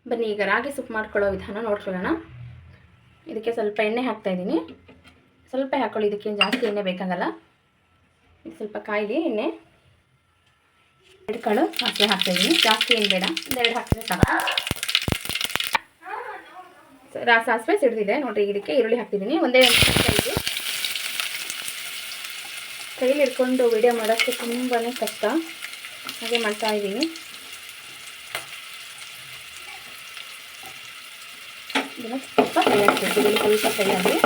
ಬನ್ನಿ ಈಗ ರಾಗಿ ಸೂಪ್ ಮಾಡ್ಕೊಳ್ಳೋ ವಿಧಾನ ನೋಡ್ಕೊಳ್ಳೋಣ. ಇದಕ್ಕೆ ಸ್ವಲ್ಪ ಎಣ್ಣೆ ಹಾಕ್ತಾಯಿದ್ದೀನಿ. ಸ್ವಲ್ಪ ಹಾಕ್ಕೊಳ್ಳಿ, ಇದಕ್ಕೆ ಜಾಸ್ತಿ ಎಣ್ಣೆ ಬೇಕಾಗಲ್ಲ. ಇದು ಸ್ವಲ್ಪ ಕಾಯಿಲಿ ಎಣ್ಣೆ. 2 ಕಾಳು ಸಾಸಿವೆ ಹಾಕ್ತಾಯಿದ್ದೀನಿ. ಜಾಸ್ತಿ ಏನು ಬೇಡ, 2 ಹಾಕಿದ್ರೆ ಸಾಕು. ಸಾಸಿವೆ ಸಿಡಿದಿದೆ ನೋಡಿರಿ. ಇದಕ್ಕೆ ಈರುಳ್ಳಿ ಹಾಕ್ತಿದ್ದೀನಿ. ಒಂದೇ ಇದು ಕೈಯಲ್ಲಿ ಹಿಡ್ಕೊಂಡು ವಿಡಿಯೋ ಮಾಡೋಕ್ಕೆ ತುಂಬಾ ಕಷ್ಟ, ಹಾಗೆ ಮಾಡ್ತಾಯಿದ್ದೀನಿ. ಇದನ್ನು ಸ್ವಲ್ಪ ಫ್ರೈ ಆಗ್ತದೆ. ಸ್ವಲ್ಪ ಫ್ರೈ ಆಗಿ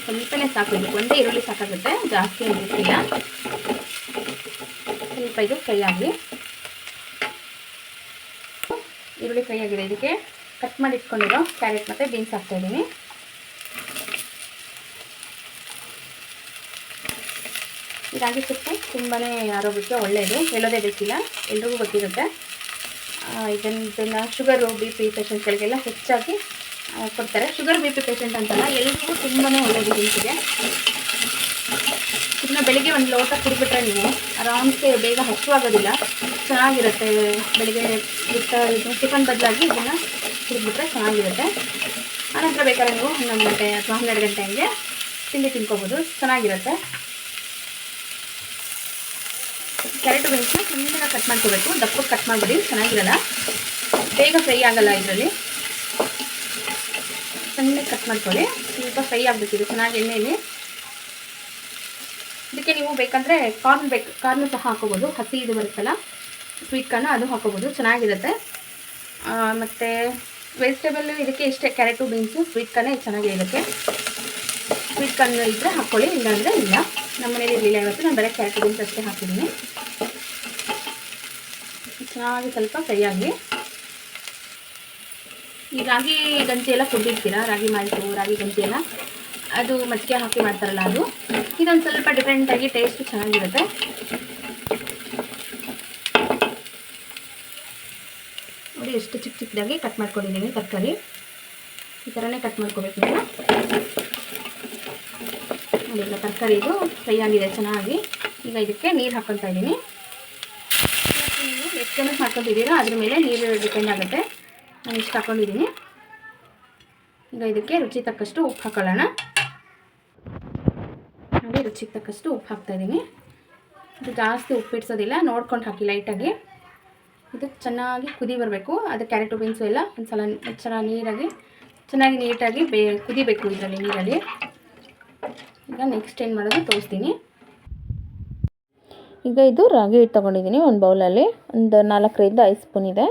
ಸ್ವಲ್ಪನೇ ಸಾಕು. ಇದು ಒಂದೇ ಈರುಳ್ಳಿ ಸಾಕಾಗುತ್ತೆ, ಜಾಸ್ತಿ ಬೇಕಿಲ್ಲ. ಸ್ವಲ್ಪ ಇದು ಫ್ರೈ ಆಗಲಿ. ಈರುಳ್ಳಿ ಫ್ರೈ ಆಗಿದೆ. ಇದಕ್ಕೆ ಕಟ್ ಮಾಡಿ ಇಟ್ಕೊಂಡಿರೋ ಕ್ಯಾರೆಟ್ ಮತ್ತು ಬೀನ್ಸ್ ಹಾಕ್ತಾಯಿದ್ದೀನಿ. ಈ ರಾಗಿ ಸೊಪ್ಪು ತುಂಬಾ ಆರೋಗ್ಯಕ್ಕೆ ಒಳ್ಳೆಯದು, ಹೇಳೋದೇ ಬೇಕಿಲ್ಲ, ಎಲ್ರಿಗೂ ಗೊತ್ತಿರುತ್ತೆ. ಇದನ್ನು ಶುಗರು ಬಿ ಪಿ ಪೇಷಂಟ್ಗಳಿಗೆಲ್ಲ ಹೆಚ್ಚಾಗಿ ಕೊಡ್ತಾರೆ. ಶುಗರ್ ಬಿ ಪಿ ಪೇಷಂಟ್ ಅಂತಲ್ಲ, ಎಲ್ರಿಗೂ ತುಂಬಾ ಒಳ್ಳೆಯದು ಹೆಲ್ತಿಗೆ. ಇದನ್ನ ಬೆಳಿಗ್ಗೆ ಒಂದು ಲೋಟ ಕುಡಿಬಿಟ್ರೆ ನೀವು ಆರಾಮ್ಸೆ ಬೇಗ ಹಸುವಾಗೋದಿಲ್ಲ, ಚೆನ್ನಾಗಿರುತ್ತೆ. ಬೆಳಿಗ್ಗೆ ಇದು ಟಿಫನ್ ಬದಲಾಗಿ ಇದನ್ನು ಕುಡಿದ್ಬಿಟ್ರೆ ಚೆನ್ನಾಗಿರುತ್ತೆ. ಆನಂತರ ಬೇಕಾದ್ರೆ ನೀವು 11 ಗಂಟೆ ಅಥವಾ 12 ಗಂಟೆ ಹಂಗೆ ತಿಂಡಿ ತಿನ್ಕೋಬೋದು, ಚೆನ್ನಾಗಿರುತ್ತೆ. ಕ್ಯಾರೆಟು ಬೀನ್ಸ್ನ ಸಣ್ಣಗೆ ಕಟ್ ಮಾಡ್ಕೋಬೇಕು, ದಪ್ಪಕ್ಕೆ ಕಟ್ ಮಾಡಿಬಿಡಿ, ಚೆನ್ನಾಗಿರಲ್ಲ, ಬೇಗ ಫ್ರೈ ಆಗಲ್ಲ. ಇದರಲ್ಲಿ ಸಣ್ಣಗೆ ಕಟ್ ಮಾಡ್ಕೊಳ್ಳಿ, ಸ್ವಲ್ಪ ಫ್ರೈ ಆಗಬೇಕಿದೆ ಚೆನ್ನಾಗಿ ಎಣ್ಣೆಯಲ್ಲಿ. ಇದಕ್ಕೆ ನೀವು ಬೇಕಂದರೆ ಕಾರ್ನ್ ಸಹ ಹಾಕೋಬೋದು. ಹಸಿ ಇದು ಬರುತ್ತಲ್ಲ ಸ್ವೀಟ್ ಕಾರ್ನ್, ಅದು ಹಾಕೋಬೋದು, ಚೆನ್ನಾಗಿರುತ್ತೆ. ಮತ್ತು ವೆಜಿಟೇಬಲ್ ಇದಕ್ಕೆ ಇಷ್ಟೇ, ಕ್ಯಾರೆಟು ಬೀನ್ಸು ಸ್ವೀಟ್ ಕಾರ್ನೇ ಚೆನ್ನಾಗಿ ಇದಕ್ಕೆ. ಸ್ವೀಟ್ ಕಾರ್ನ್ ಇದ್ದರೆ ಹಾಕ್ಕೊಳ್ಳಿ, ಇಲ್ಲಾಂದರೆ ಇಲ್ಲ. ನಮ್ಮ ಮನೇಲಿ ಇರಲಿಲ್ಲ ಇವತ್ತು, ನಾನು ಬರೀ ಕ್ಯಾರೆಟು ಬೀನ್ಸ್ ಅಷ್ಟೇ ಹಾಕಿದ್ದೀನಿ. ಚೆನ್ನಾಗಿ ಸ್ವಲ್ಪ ಫ್ರೈ ಆಗಿ. ಈ ರಾಗಿ ಗಂಜಿ ಎಲ್ಲ ಕುಡಿರ್ತೀರಾ, ರಾಗಿ ಮಾಲ್ಟು, ರಾಗಿ ಗಂಜಿ ಎಲ್ಲ, ಅದು ಮಜ್ಜಿಗೆ ಹಾಕಿ ಮಾಡ್ತಾರಲ್ಲ ಅದು. ಇದೊಂದು ಸ್ವಲ್ಪ ಡಿಫ್ರೆಂಟಾಗಿ ಟೇಸ್ಟು ಚೆನ್ನಾಗಿರುತ್ತೆ. ನೋಡಿ ಎಷ್ಟು ಚಿಕ್ಕದಾಗಿ ಕಟ್ ಮಾಡ್ಕೊಂಡಿದ್ದೀನಿ ತರಕಾರಿ. ಈ ಥರನೇ ಕಟ್ ಮಾಡ್ಕೋಬೇಕು ನೀವು. ನೋಡಿ ಈಗ ತರಕಾರಿ ಇದು ಫ್ರೈ ಆಗಿದೆ ಚೆನ್ನಾಗಿ. ಈಗ ಇದಕ್ಕೆ ನೀರು ಹಾಕ್ಕೊತಾ ಇದ್ದೀನಿ. ನೀವು ಎಷ್ಟು ಜನಕ್ಕೆ ಮಾಡ್ಕೊತಿದ್ದೀರಾ ಅದ್ರ ಮೇಲೆ ನೀರು ಡಿಪೆಂಡ್ ಆಗುತ್ತೆ. ನಾನು ಇಷ್ಟು ಹಾಕ್ಕೊಂಡಿದ್ದೀನಿ. ಈಗ ಇದಕ್ಕೆ ರುಚಿ ತಕ್ಕಷ್ಟು ಉಪ್ಪು ಹಾಕೊಳ್ಳೋಣ. ನೋಡಿ ರುಚಿಗೆ ತಕ್ಕಷ್ಟು ಉಪ್ಪು ಹಾಕ್ತಾಯಿದ್ದೀನಿ. ಇದು ಜಾಸ್ತಿ ಉಪ್ಪು ಇಡ್ಸೋದಿಲ್ಲ, ನೋಡ್ಕೊಂಡು ಹಾಕಿ ಲೈಟಾಗಿ. ಇದು ಚೆನ್ನಾಗಿ ಕುದಿ ಬರಬೇಕು. ಅದು ಕ್ಯಾರೆಟು ಬೀನ್ಸು ಎಲ್ಲ ಒಂದು ಸಲ ಚೆನ್ನಾಗಿ ನೀಟಾಗಿ ಕುದಿಬೇಕು ಇದರಲ್ಲಿ ನೀರಲ್ಲಿ. ಈಗ ನೆಕ್ಸ್ಟ್ ಏನು ಮಾಡೋದು ತೋರಿಸ್ತೀನಿ. ಈಗ ಇದು ರಾಗಿ ಹಿಟ್ಟು ತೊಗೊಂಡಿದ್ದೀನಿ ಒಂದು ಬೌಲಲ್ಲಿ, ಒಂದು 4ರಿಂದ 5 ಸ್ಪೂನ್ ಇದೆ.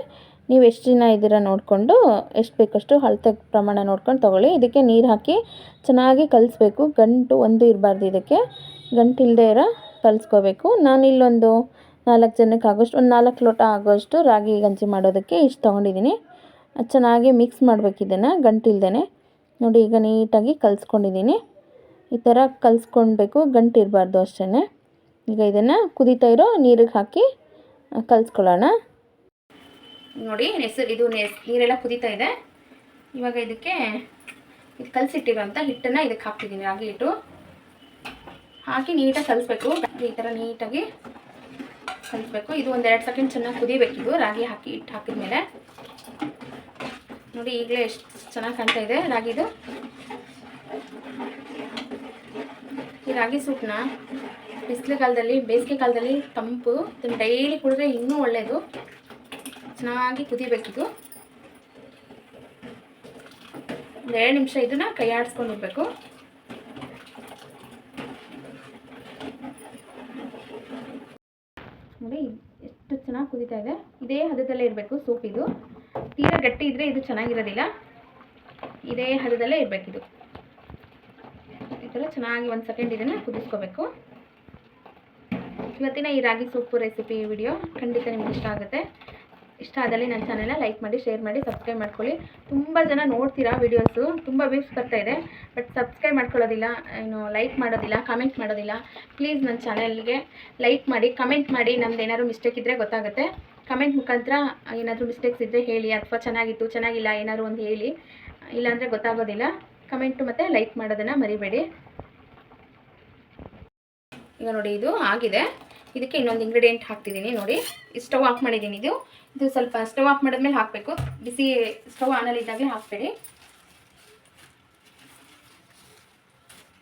ನೀವು ಎಷ್ಟು ಜನ ಇದ್ದೀರಾ ನೋಡಿಕೊಂಡು ಎಷ್ಟು ಬೇಕಷ್ಟು ಅಳತೆ ಪ್ರಮಾಣ ನೋಡ್ಕೊಂಡು ತೊಗೊಳ್ಳಿ. ಇದಕ್ಕೆ ನೀರು ಹಾಕಿ ಚೆನ್ನಾಗಿ ಕಲಿಸ್ಬೇಕು. ಗಂಟು ಒಂದು ಇರಬಾರ್ದು, ಇದಕ್ಕೆ ಗಂಟು ಇಲ್ಲದೆ ಇರೋ ಕಲಿಸ್ಕೋಬೇಕು. ನಾನಿಲ್ಲೊಂದು 4 ಜನಕ್ಕೆ ಆಗೋಷ್ಟು, ಒಂದು 4 ಲೋಟ ಆಗೋಷ್ಟು ರಾಗಿ ಗಂಜಿ ಮಾಡೋದಕ್ಕೆ ಇಷ್ಟು ತೊಗೊಂಡಿದ್ದೀನಿ. ಚೆನ್ನಾಗಿ ಮಿಕ್ಸ್ ಮಾಡಬೇಕು ಇದನ್ನು ಗಂಟು ಇಲ್ಲದೇ. ನೋಡಿ ಈಗ ನೀಟಾಗಿ ಕಲಿಸ್ಕೊಂಡಿದ್ದೀನಿ. ಈ ಥರ ಕಲಿಸ್ಕೊಳ್ಬೇಕು, ಗಂಟು ಇರಬಾರ್ದು ಅಷ್ಟೇ. ಈಗ ಇದನ್ನು ಕುದೀತಾ ಇರೋ ನೀರಿಗೆ ಹಾಕಿ ಕಲಿಸ್ಕೊಳ್ಳೋಣ. ನೋಡಿ ನೀರೆಲ್ಲ ಕುದೀತಾ ಇದೆ. ಇವಾಗ ಇದಕ್ಕೆ ಇದು ಕಲಸಿಟ್ಟಿರೋಂಥ ಹಿಟ್ಟನ್ನು ಇದಕ್ಕೆ ಹಾಕ್ತಿದ್ದೀನಿ. ರಾಗಿ ಹಿಟ್ಟು ಹಾಕಿ ನೀಟಾಗಿ ಕಲಿಸ್ಬೇಕು. ಈ ಥರ ನೀಟಾಗಿ ಕಲಿಸ್ಬೇಕು. ಇದು ಒಂದು 2 ಸೆಕೆಂಡ್ ಚೆನ್ನಾಗಿ ಕುದಿಬೇಕಿದು ರಾಗಿ ಹಿಟ್ಟು ಹಾಕಿದ ಮೇಲೆ. ನೋಡಿ ಈಗಲೇ ಎಷ್ಟು ಚೆನ್ನಾಗಿ ಕಾಣ್ತಾ ಇದೆ ರಾಗಿದು. ಈ ರಾಗಿ ಸೂಪ್ನ ಬಿಸಿಲುಗಾಲದಲ್ಲಿ, ಬೇಸಿಗೆ ಕಾಲದಲ್ಲಿ ತಂಪು, ಇದನ್ನು ಡೈಲಿ ಕುಡಿದ್ರೆ ಇನ್ನೂ ಒಳ್ಳೆಯದು. ಚೆನ್ನಾಗಿ ಕುದಿಬೇಕಿದು. 2 ನಿಮಿಷ ಇದನ್ನು ಕೈ ಆಡಿಸ್ಕೊಂಡಿರ್ಬೇಕು. ನೋಡಿ ಎಷ್ಟು ಚೆನ್ನಾಗಿ ಕುದೀತಾ ಇದೆ. ಇದೇ ಹದದಲ್ಲೇ ಇರಬೇಕು ಸೂಪ್. ಇದು ತೀರಾ ಗಟ್ಟಿ ಇದ್ದರೆ ಇದು ಚೆನ್ನಾಗಿರೋದಿಲ್ಲ. ಇದೇ ಹದದಲ್ಲೇ ಇರಬೇಕಿದು. ಈ ಥರ ಚೆನ್ನಾಗಿ 1 ಸೆಕೆಂಡ್ ಇದನ್ನು ಕುದಿಸ್ಕೋಬೇಕು. ಇವತ್ತಿನ ಈ ರಾಗಿ ಸೂಪು ರೆಸಿಪಿ ವಿಡಿಯೋ ಖಂಡಿತ ನಿಮ್ಗೆ ಇಷ್ಟ ಆಗುತ್ತೆ. ಇಷ್ಟ ಆದಲ್ಲಿ ನನ್ನ ಚಾನೆಲ್ನ ಲೈಕ್ ಮಾಡಿ, ಶೇರ್ ಮಾಡಿ, ಸಬ್ಸ್ಕ್ರೈಬ್ ಮಾಡ್ಕೊಳ್ಳಿ. ತುಂಬ ಜನ ನೋಡ್ತೀರಾ ವೀಡಿಯೋಸು, ತುಂಬ ವ್ಯೂಸ್ ಬರ್ತಾ ಇದೆ, ಬಟ್ ಸಬ್ಸ್ಕ್ರೈಬ್ ಮಾಡ್ಕೊಳ್ಳೋದಿಲ್ಲ, ಲೈಕ್ ಮಾಡೋದಿಲ್ಲ, ಕಮೆಂಟ್ ಮಾಡೋದಿಲ್ಲ. ಪ್ಲೀಸ್ ನನ್ನ ಚಾನೆಲ್ಗೆ ಲೈಕ್ ಮಾಡಿ, ಕಮೆಂಟ್ ಮಾಡಿ. ನಮ್ದು ಏನಾದ್ರು ಮಿಸ್ಟೇಕ್ ಇದ್ದರೆ ಗೊತ್ತಾಗುತ್ತೆ. ಕಮೆಂಟ್ ಮುಖಾಂತರ ಏನಾದರೂ ಮಿಸ್ಟೇಕ್ಸ್ ಇದ್ದರೆ ಹೇಳಿ, ಅಥವಾ ಚೆನ್ನಾಗಿತ್ತು ಚೆನ್ನಾಗಿಲ್ಲ ಏನಾದರೂ ಒಂದು ಹೇಳಿ, ಇಲ್ಲಾಂದರೆ ಗೊತ್ತಾಗೋದಿಲ್ಲ. ಕಮೆಂಟು ಮತ್ತು ಲೈಕ್ ಮಾಡೋದನ್ನು ಮರಿಬೇಡಿ. ಈಗ ನೋಡಿ ಇದು ಆಗಿದೆ. ಇದಕ್ಕೆ ಇನ್ನೊಂದು ಇಂಗ್ರೀಡಿಯೆಂಟ್ ಹಾಕ್ತಿದ್ದೀನಿ ನೋಡಿ. ಸ್ಟವ್ ಆಫ್ ಮಾಡಿದ್ದೀನಿ. ಇದು ಸ್ವಲ್ಪ ಸ್ಟವ್ ಆಫ್ ಮಾಡಿದ್ಮೇಲೆ ಹಾಕಬೇಕು, ಬಿಸಿ ಸ್ಟವ್ ಆನಲ್ಲಿ ಇದ್ದಾಗಲೇ ಹಾಕಬೇಡಿ.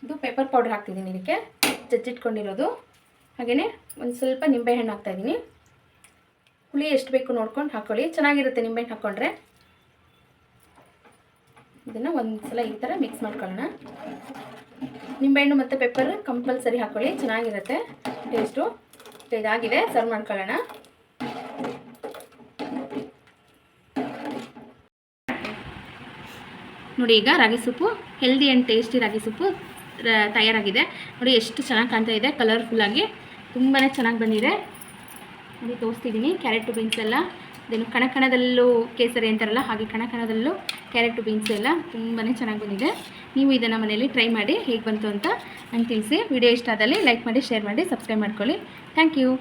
ಇದು ಪೆಪ್ಪರ್ ಪೌಡರ್ ಹಾಕ್ತಿದ್ದೀನಿ ಇದಕ್ಕೆ, ಜಜ್ಜಿಟ್ಕೊಂಡಿರೋದು. ಹಾಗೆಯೇ ಒಂದು ಸ್ವಲ್ಪ ನಿಂಬೆಹಣ್ಣು ಹಾಕ್ತಾಯಿದ್ದೀನಿ. ಹುಳಿ ಎಷ್ಟು ಬೇಕು ನೋಡ್ಕೊಂಡು ಹಾಕ್ಕೊಳ್ಳಿ, ಚೆನ್ನಾಗಿರುತ್ತೆ ನಿಂಬೆಹಣ್ಣು ಹಾಕ್ಕೊಂಡ್ರೆ. ಇದನ್ನು ಒಂದು ಸಲ ಈ ಥರ ಮಿಕ್ಸ್ ಮಾಡ್ಕೊಳ್ಳೋಣ. ನಿಂಬೆಹಣ್ಣು ಮತ್ತು ಪೆಪ್ಪರ್ ಕಂಪಲ್ಸರಿ ಹಾಕ್ಕೊಳ್ಳಿ, ಚೆನ್ನಾಗಿರುತ್ತೆ ಟೇಸ್ಟು. ಇದಾಗಿದೆ, ಸರ್ವ್ ಮಾಡ್ಕೊಳ್ಳೋಣ. ನೋಡಿ ಈಗ ರಾಗಿ ಸೂಪು, ಹೆಲ್ದಿ ಆ್ಯಂಡ್ ಟೇಸ್ಟಿ ರಾಗಿ ಸೂಪು ತಯಾರಾಗಿದೆ. ನೋಡಿ ಎಷ್ಟು ಚೆನ್ನಾಗಿ ಕಾಣ್ತಾ ಇದೆ, ಕಲರ್ಫುಲ್ಲಾಗಿ ತುಂಬಾ ಚೆನ್ನಾಗಿ ಬಂದಿದೆ. ನೋಡಿ ತೋರಿಸ್ತಿದ್ದೀನಿ. ಕ್ಯಾರೆಟು ಬೀನ್ಸ್ ಎಲ್ಲ ಇದೇನು ಕಣಕಣದಲ್ಲೂ ಕೇಸರಿ ಅಂತಾರಲ್ಲ ಹಾಗೆ ಕಣಕಣದಲ್ಲೂ ಕ್ಯಾರೆಟು ಬೀನ್ಸ್ ಎಲ್ಲ ತುಂಬಾ ಚೆನ್ನಾಗಿ ಬಂದಿದೆ. ನೀವು ಇದನ್ನು ಮನೆಯಲ್ಲಿ ಟ್ರೈ ಮಾಡಿ ಹೇಗೆ ಬಂತು ಅಂತ ನಂಗೆ ತಿಳಿಸಿ. ವಿಡಿಯೋ ಇಷ್ಟ ಆದಲ್ಲಿ ಲೈಕ್ ಮಾಡಿ, ಶೇರ್ ಮಾಡಿ, ಸಬ್ಸ್ಕ್ರೈಬ್ ಮಾಡ್ಕೊಳ್ಳಿ. Thank you.